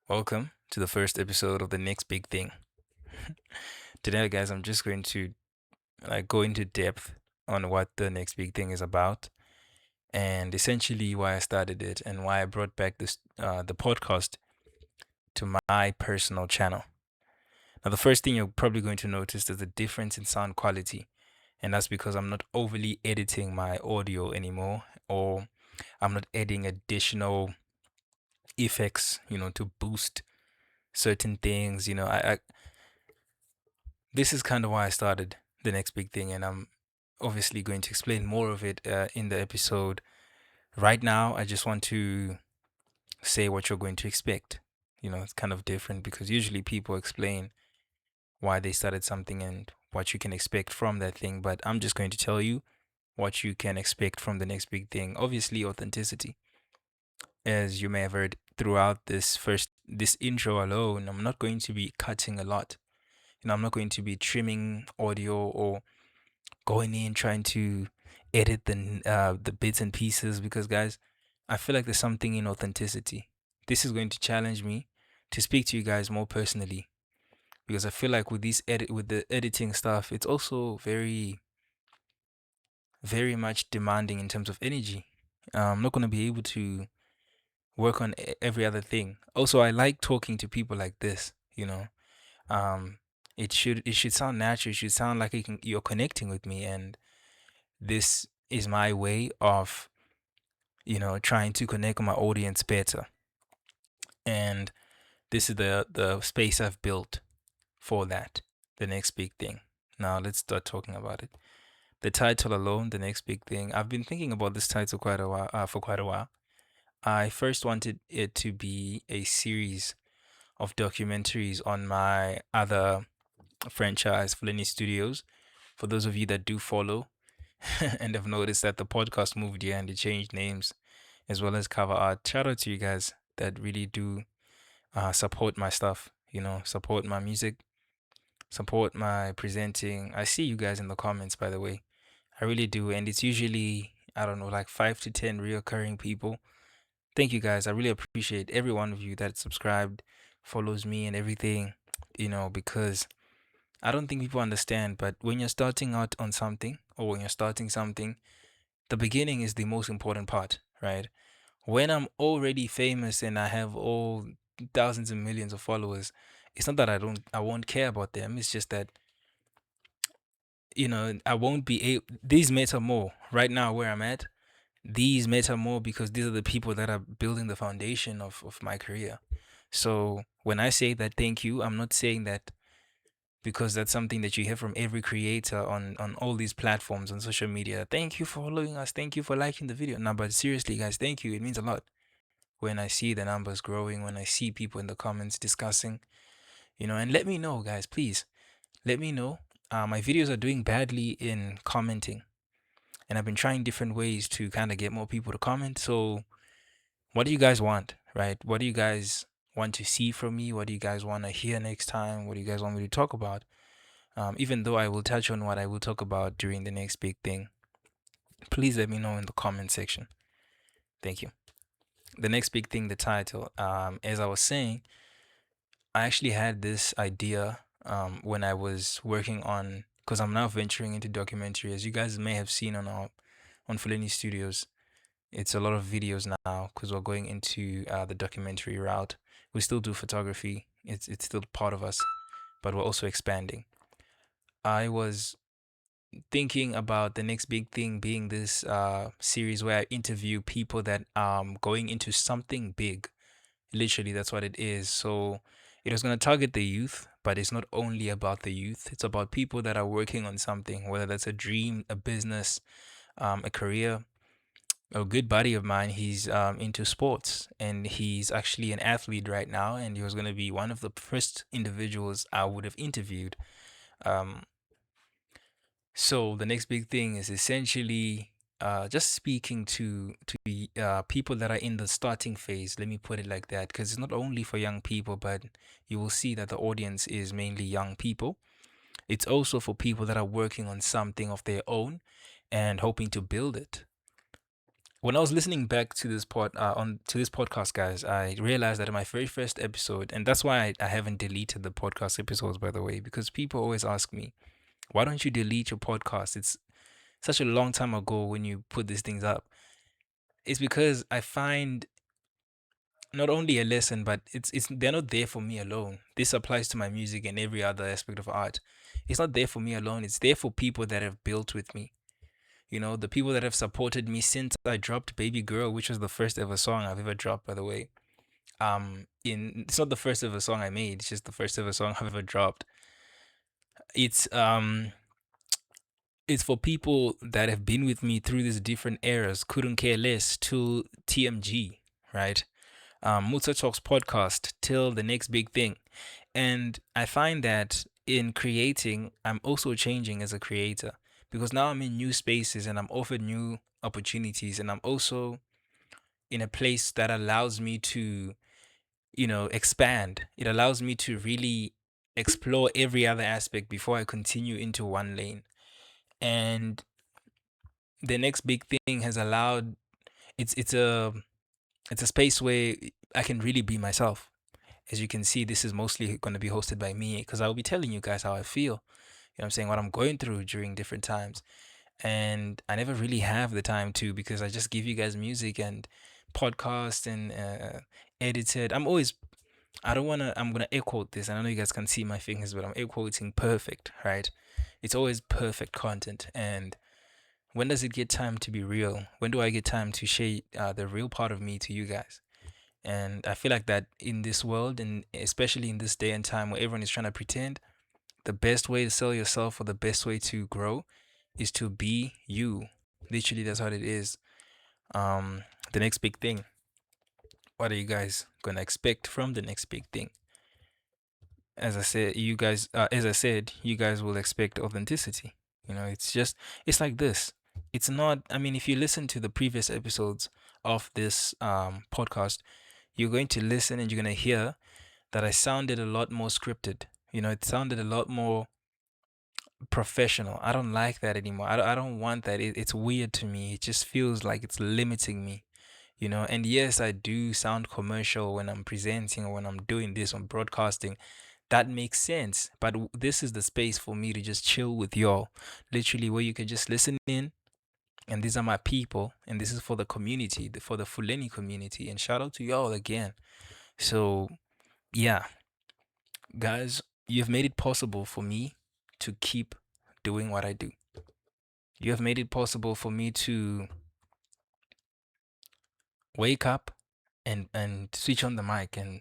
Welcome to the first episode of the next big thing. Today, guys, I'm just going to go into depth on what the next big thing is about, and essentially why I started it and why I brought back the podcast to my personal channel. Now, the first thing you're probably going to notice is the difference in sound quality, and that's because I'm not overly editing my audio anymore, or I'm not adding additional effects, to boost certain things. This is kind of why I started the next big thing, and I'm obviously going to explain more of it in the episode. Right now, I just want to say what you're going to expect. It's kind of different because usually people explain why they started something and what you can expect from that thing, but I'm just going to tell you what you can expect from the next big thing. Obviously, authenticity. As you may have heard throughout this intro alone, I'm not going to be cutting a lot. I'm not going to be trimming audio or going in trying to edit the bits and pieces because guys, I feel like there's something in authenticity. This is going to challenge me to speak to you guys more personally because I feel like with the editing stuff, it's also very much demanding in terms of energy. I'm not going to be able to work on every other thing. Also, I like talking to people like this. Um it should sound natural. It should sound like you're connecting with me, and this is my way of trying to connect with my audience better. And this is the space I've built for that, the next big thing. Now let's start talking about it. The title alone, the next big thing, I've been thinking about this title for quite a while. I first wanted it to be a series of documentaries on my other franchise, Fellini Studios. For those of you that do follow and have noticed that the podcast moved here and they changed names as well as cover art. Shout out to you guys that really do support my stuff, support my music, support my presenting. I see you guys in the comments, by the way. I really do. And it's usually, I don't know, like 5 to 10 reoccurring people. Thank you guys. I really appreciate every one of you that subscribed, follows me, and everything, because I don't think people understand. But when you're starting out on something or when you're starting something, the beginning is the most important part, right? When I'm already famous and I have all thousands and millions of followers, it's not that I won't care about them. It's just that, I won't be able, these matter more right now where I'm at. These matter more because these are the people that are building the foundation of my career. So when I say that thank you, I'm not saying that because that's something that you hear from every creator on all these platforms on social media. Thank you for following us. Thank you for liking the video. No, but seriously, guys, thank you. It means a lot when I see the numbers growing, when I see people in the comments discussing, and let me know, guys, please. Let me know. My videos are doing badly in commenting, and I've been trying different ways to kind of get more people to comment. So, what do you guys want, right? What do you guys want to see from me? What do you guys want to hear next time? What do you guys want me to talk about? Even though I will touch on what I will talk about during the next big thing, please let me know in the comment section. Thank you. The next big thing, the title. As I was saying, I actually had this idea when I was working on, because I'm now venturing into documentary. As you guys may have seen on Fellini Studios, it's a lot of videos now because we're going into the documentary route. We still do photography. It's still part of us, but we're also expanding. I was thinking about the next big thing being this series where I interview people that going into something big. Literally, that's what it is. So it was going to target the youth, but it's not only about the youth. It's about people that are working on something, whether that's a dream, a business, a career. A good buddy of mine, he's into sports and he's actually an athlete right now. And he was going to be one of the first individuals I would have interviewed. Um, so the next big thing is essentially just speaking to people that are in the starting phase. Let me put it like that, because it's not only for young people, but you will see that the audience is mainly young people. It's also for people that are working on something of their own and hoping to build it. When I was listening back to this on to this podcast, guys, I realized that in my very first episode, and that's why I haven't deleted the podcast episodes, by the way, because people always ask me, why don't you delete your podcast? It's such a long time ago when you put these things up. It's because I find not only a lesson, but it's they're not there for me alone. This applies to my music and every other aspect of art. It's not there for me alone. It's there for people that have built with me. You know, the people that have supported me since I dropped Baby Girl, which was the first ever song I've ever dropped, by the way. In It's not the first ever song I made, it's just the first ever song I've ever dropped. It's it's for people that have been with me through these different eras, couldn't care less to TMG, right? Musa Talks podcast till the next big thing. And I find that in creating, I'm also changing as a creator because now I'm in new spaces and I'm offered new opportunities. And I'm also in a place that allows me to, expand. It allows me to really explore every other aspect before I continue into one lane. And the next big thing has allowed it's it's a space where I can really be myself. As you can see, this is mostly going to be hosted by me because I'll be telling you guys how I feel. You know what I'm saying? What I'm going through during different times. And I never really have the time to because I just give you guys music and podcast and edited. I don't want to, I'm going to air quote this. I know you guys can see my fingers, but I'm air quoting perfect, right? It's always perfect content. And when does it get time to be real? When do I get time to share the real part of me to you guys? And I feel like that in this world, and especially in this day and time where everyone is trying to pretend, the best way to sell yourself or the best way to grow is to be you. Literally, that's what it is. The next big thing. What are you guys gonna expect from the next big thing? As I said, you guys will expect authenticity. You know, it's like this. It's not. I mean, if you listen to the previous episodes of this podcast, you're going to listen and you're gonna hear that I sounded a lot more scripted. You know, it sounded a lot more professional. I don't like that anymore. I don't want that. It's weird to me. It just feels like it's limiting me, you know. And yes, I do sound commercial when I'm presenting or when I'm doing this on broadcasting. That makes sense. But this is the space for me to just chill with y'all, literally, where you can just listen in. And these are my people, and this is for the community, for the Fulani community. And shout out to y'all again. So, yeah, guys, you've made it possible for me to keep doing what I do. You have made it possible for me to wake up and switch on the mic and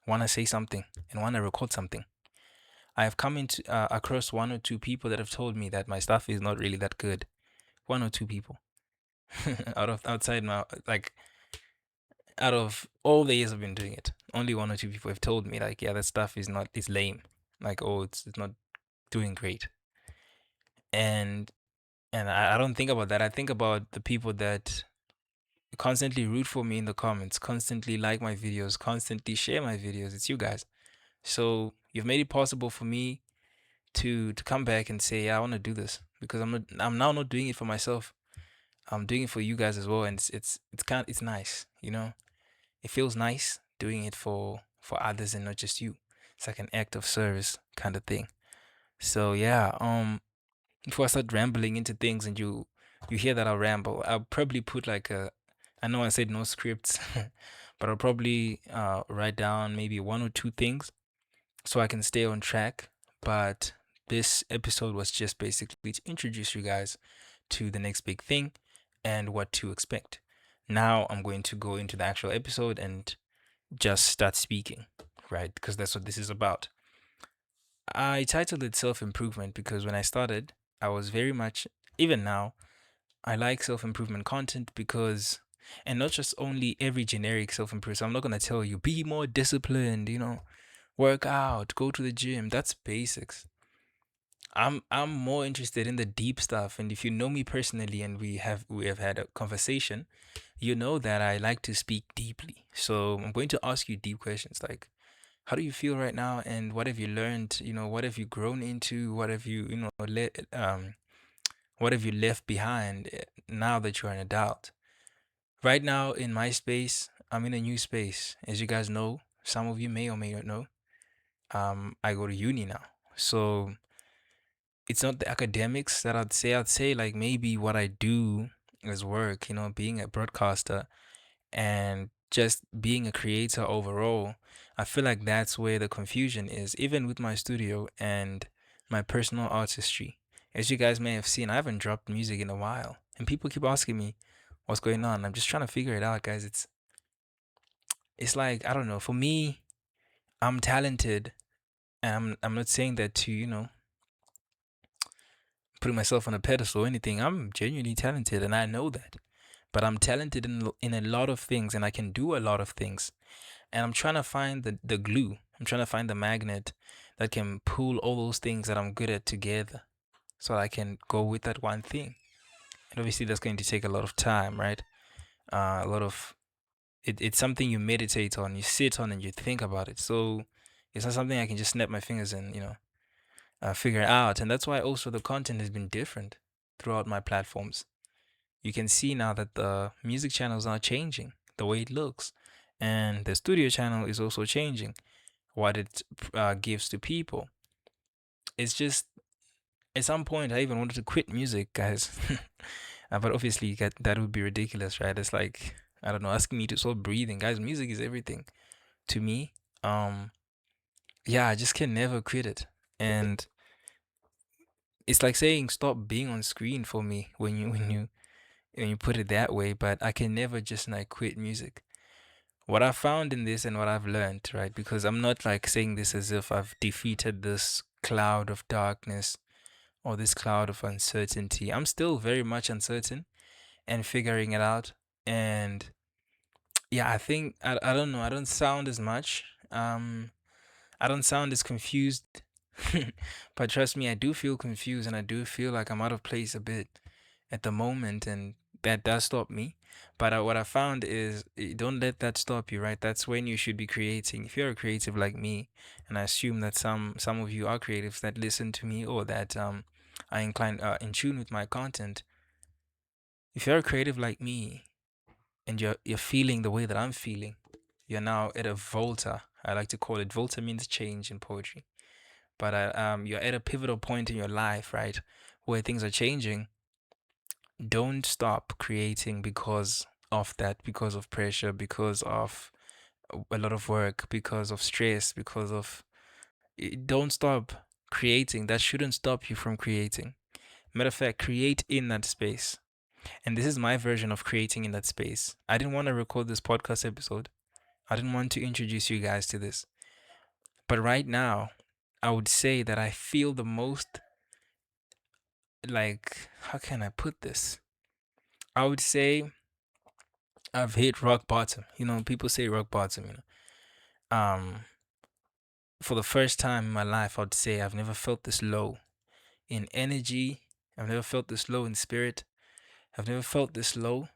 want to say something and want to record something. I have come into across one or two people that have told me that my stuff is not really that good. One or two people outside my like out of all the years I've been doing it, only one or two people have told me like, yeah, that stuff is not it's lame. Like, oh, it's not doing great. And I don't think about that. I think about the people that constantly root for me in the comments, constantly like my videos, constantly share my videos. It's you guys. So you've made it possible for me to come back and say, yeah, I want to do this because I'm now not doing it for myself. I'm doing it for you guys as well, and it's nice, you know. It feels nice doing it for others and not just you. It's like an act of service kind of thing. So yeah, before I start rambling into things and you hear that I'll ramble, I'll probably put like a I know I said no scripts, but I'll probably write down maybe one or two things so I can stay on track. But this episode was just basically to introduce you guys to the next big thing and what to expect. Now I'm going to go into the actual episode and just start speaking, right? Because that's what this is about. I titled it Self Improvement because when I started, I was very much, even now, I like self improvement content because, and not just only every generic self improvement. So I'm not going to tell you, be more disciplined, you know, work out, go to the gym. That's basics. I'm more interested in the deep stuff. And if you know me personally and we have had a conversation, you know that I like to speak deeply. So I'm going to ask you deep questions like, how do you feel right now and what have you learned, you know, what have you grown into, what have you, what have you left behind now that you're an adult? Right now in my space, I'm in a new space. As you guys know, some of you may or may not know, I go to uni now. So it's not the academics that I'd say. I'd say like maybe what I do is work, being a broadcaster and just being a creator overall. I feel like that's where the confusion is, even with my studio and my personal artistry. As you guys may have seen, I haven't dropped music in a while, and people keep asking me what's going on. I'm just trying to figure it out, guys. It's like, I don't know. For me, I'm talented, and I'm not saying that to, putting myself on a pedestal or anything. I'm genuinely talented, and I know that. But I'm talented in a lot of things, and I can do a lot of things. And I'm trying to find the glue. I'm trying to find the magnet that can pull all those things that I'm good at together, so I can go with that one thing. And obviously, that's going to take a lot of time, right? A lot of it's something you meditate on, you sit on, and you think about it. So it's not something I can just snap my fingers and figure out. And that's why also the content has been different throughout my platforms. You can see now that the music channels are changing the way it looks, and the studio channel is also changing what it gives to people. It's just at some point I even wanted to quit music, guys. But obviously that would be ridiculous, right? It's like, I don't know, asking me to stop breathing, guys. Music is everything to me. Um, yeah, I just can never quit it, and it's like saying stop being on screen for me when you put it that way. But I can never just like quit music. What I found in this and what I've learned, right? Because I'm not like saying this as if I've defeated this cloud of darkness or this cloud of uncertainty. I'm still very much uncertain and figuring it out. And yeah, I think I don't know. I don't sound as much. I don't sound as confused. But trust me, I do feel confused and I do feel like I'm out of place a bit at the moment, and that does stop me. But what I found is, don't let that stop you, right? That's when you should be creating. If you're a creative like me, and I assume that some of you are creatives that listen to me or that are inclined in tune with my content. If you're a creative like me and you're feeling the way that I'm feeling, you're now at a volta. I like to call it volta means change in poetry. But you're at a pivotal point in your life, right, where things are changing. Don't stop creating because of that, because of pressure, because of a lot of work, because of stress, because of. Don't stop creating. That shouldn't stop you from creating. Matter of fact, create in that space. And this is my version of creating in that space. I didn't want to record this podcast episode. I didn't want to introduce you guys to this. But right now, I would say that I feel the most, like, how can I put this? I would say I've hit rock bottom. People say rock bottom. For the first time in my life, I'd say I've never felt this low in energy. I've never felt this low in spirit. I've never felt this low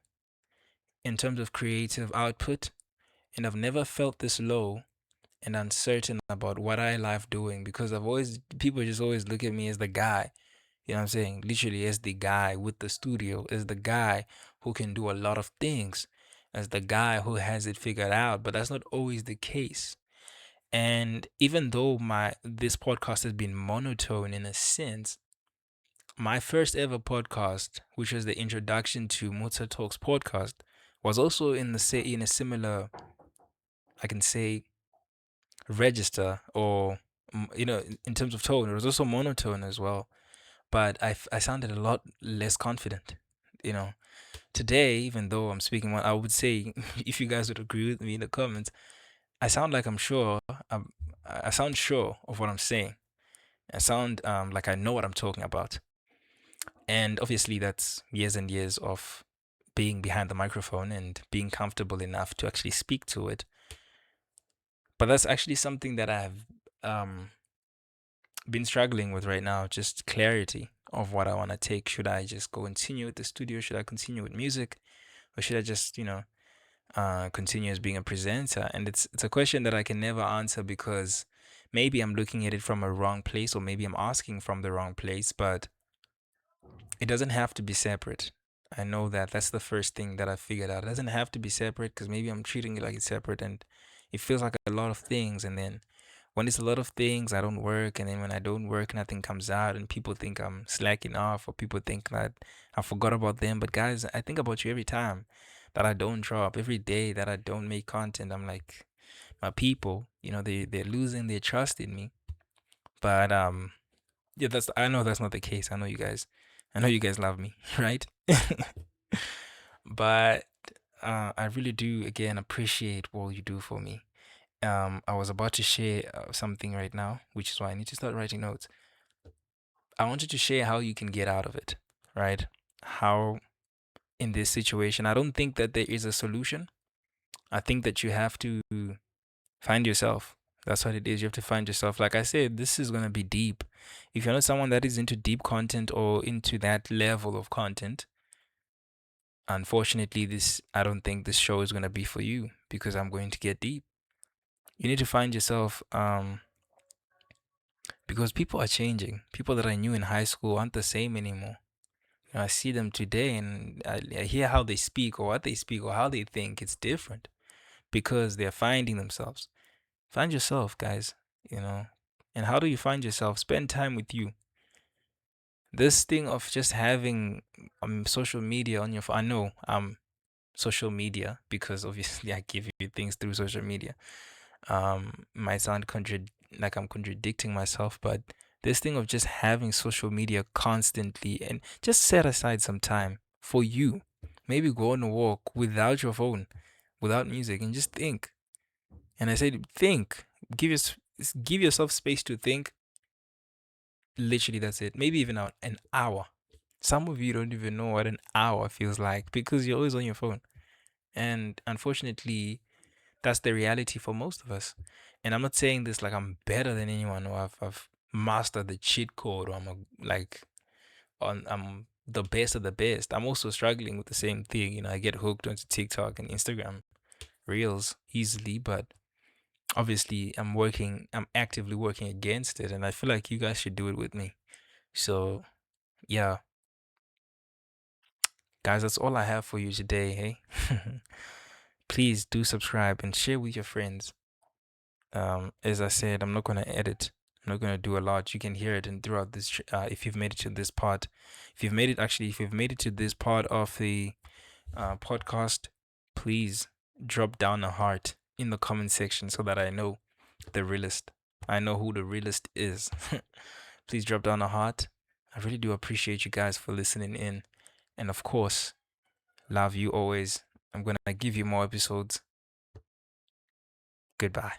in terms of creative output. And I've never felt this low and uncertain about what I like doing, because people just always look at me as the guy, you know what I'm saying? Literally as the guy with the studio, as the guy who can do a lot of things, as the guy who has it figured out. But that's not always the case. And even though my this podcast has been monotone in a sense, my first ever podcast, which was the introduction to Mozart Talks podcast, was also in a similar, I can say, register, or in terms of tone. It was also monotone as well, but I sounded a lot less confident. You know, today, even though I'm speaking, I would say, if you guys would agree with me in the comments, I sound like I'm sure. I'm, I sound sure of what I'm saying. I sound like I know what I'm talking about. And obviously, that's years and years of being behind the microphone and being comfortable enough to actually speak to it. But that's actually something that I've um, been struggling with right now, just clarity of what I want to take. Should I just go continue with the studio? Should I continue with music? Or should I just, continue as being a presenter? And it's a question that I can never answer, because maybe I'm looking at it from a wrong place, or maybe I'm asking from the wrong place, but it doesn't have to be separate. I know that that's the first thing that I figured out. It doesn't have to be separate because maybe I'm treating it like it's separate and it feels like a lot of things. And then when it's a lot of things, I don't work. And then when I don't work, nothing comes out and people think I'm slacking off or people think that I forgot about them. But guys, I think about you every time that I don't drop, every day that I don't make content. I'm like, my people, they're losing their trust in me. But yeah, I know that's not the case. I know you guys love me, right? But I really do again appreciate what you do for me. I was about to share something right now, which is why I need to start writing notes. I wanted to share how you can get out of it, right? How in this situation, I don't think that there is a solution. I think that you have to find yourself. That's what it is. You have to find yourself. Like I said, this is going to be deep. If you're not someone that is into deep content or into that level of content, unfortunately, I don't think this show is going to be for you because I'm going to get deep. You need to find yourself because people are changing. People that I knew in high school aren't the same anymore. I see them today and I hear how they speak or what they speak or how they think. It's different because they're finding themselves. Find yourself, guys, you know. And how do you find yourself? Spend time with you. This thing of just having social media on your phone. I know social media because obviously I give you things through social media. Might sound like I'm contradicting myself, but this thing of just having social media constantly and just set aside some time for you. Maybe go on a walk without your phone, without music, and just think. And I said, think. Give yourself space to think. Literally, that's it. Maybe even an hour. Some of you don't even know what an hour feels like because you're always on your phone. And unfortunately, that's the reality for most of us. And I'm not saying this like I'm better than anyone or I've mastered the cheat code or I'm the best of the best. I'm also struggling with the same thing. I get hooked onto TikTok and Instagram Reels easily, but obviously I'm actively working against it and I feel like you guys should do it with me. So yeah, guys, that's all I have for you today, hey? Please do subscribe and share with your friends. As I said, I'm not gonna edit. I'm not gonna do a lot. You can hear it and throughout this. If you've made it to this part, if you've made it to this part of the podcast, please drop down a heart in the comment section so that I know the realist. I know who the realist is. Please drop down a heart. I really do appreciate you guys for listening in, and of course, love you always. I'm gonna give you more episodes. Goodbye.